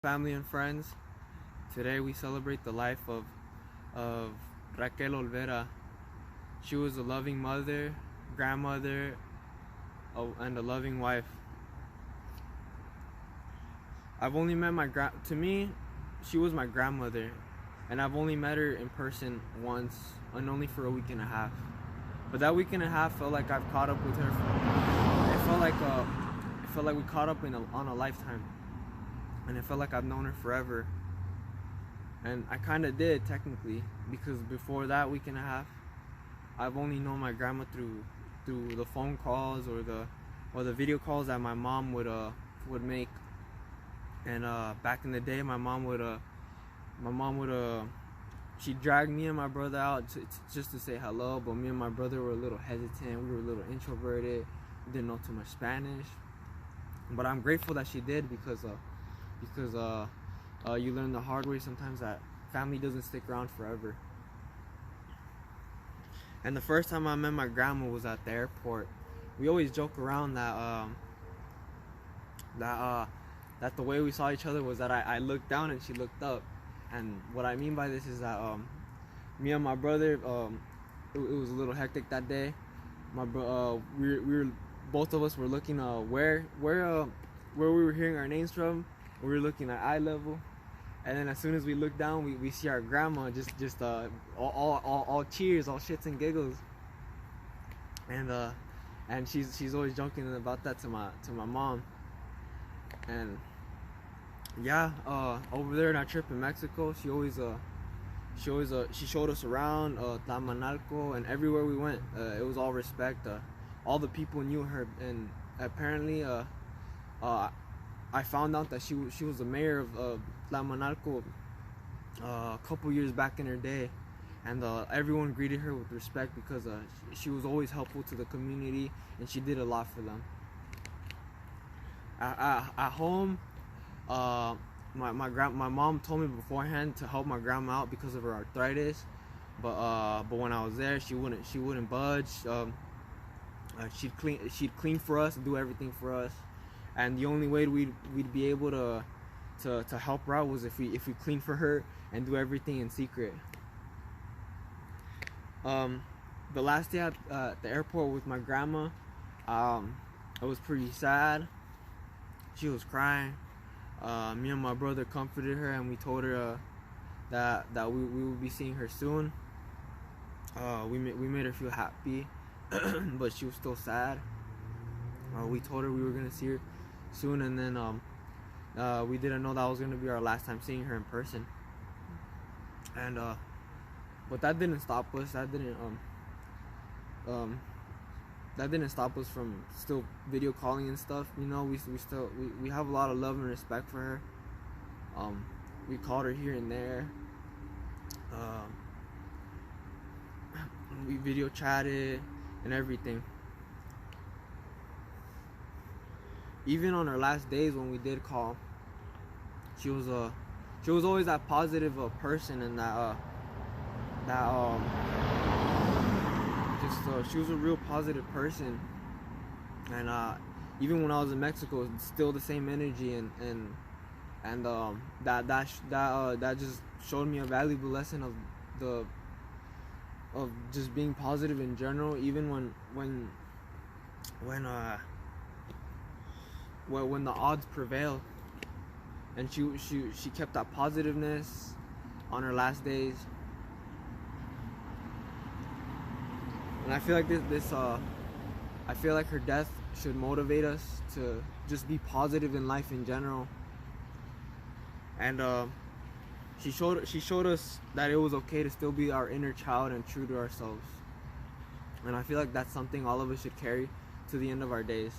family and friends. Today we celebrate the life of Raquel Olvera. She was a loving mother, grandmother, and a loving wife. I've only met to me, she was my grandmother, and I've only met her in person once, and only for a week and a half. But that week and a half felt like I've caught up with her. It felt like we caught up on a lifetime, and it felt like I've known her forever. And I kind of did technically, because before that week and a half, I've only known my grandma through the phone calls or the video calls that my mom would make. And back in the day, my mom would she'd drag me and my brother out just to say hello, but me and my brother were a little hesitant. We were a little introverted. We didn't know too much Spanish. But I'm grateful that she did, because you learn the hard way sometimes that family doesn't stick around forever. And the first time I met my grandma was at the airport. We always joke around that the way we saw each other was that I looked down and she looked up. And what I mean by this is that me and my brother, it was a little hectic that day. We were both of us were looking where we were hearing our names from. We were looking at eye level, and then as soon as we look down, we see our grandma just all cheers, all shits and giggles. And she's always joking about that to my mom. And yeah, over there in our trip in Mexico, she showed us around Tlamanalco, and everywhere we went, it was all respect. All the people knew her, and apparently I found out that she was the mayor of Tlamanalco a couple years back in her day, and everyone greeted her with respect because she was always helpful to the community, and she did a lot for them. At home, my mom told me beforehand to help my grandma out because of her arthritis, but when I was there, she wouldn't budge. She'd clean for us and do everything for us, and the only way we'd be able to help her out was if we clean for her and do everything in secret. The last day at the airport with my grandma, it was pretty sad. She was crying. Me and my brother comforted her, and we told her that we would be seeing her soon. We made her feel happy, but she was still sad. We told her we were gonna see her soon, and then we didn't know that was gonna be our last time seeing her in person. And but that didn't stop us. That didn't stop us from still video calling and stuff. You know, we have a lot of love and respect for her. We called her here and there. We video chatted and everything. Even on her last days when we did call, she was always that positive person, and she was a real positive person. And even when I was in Mexico, it's still the same energy, and that just showed me a valuable lesson of just being positive in general, even when the odds prevailed. And she kept that positiveness on her last days. And I feel like I feel like her death should motivate us to just be positive in life in general. And she showed us that it was okay to still be our inner child and true to ourselves. And I feel like that's something all of us should carry to the end of our days.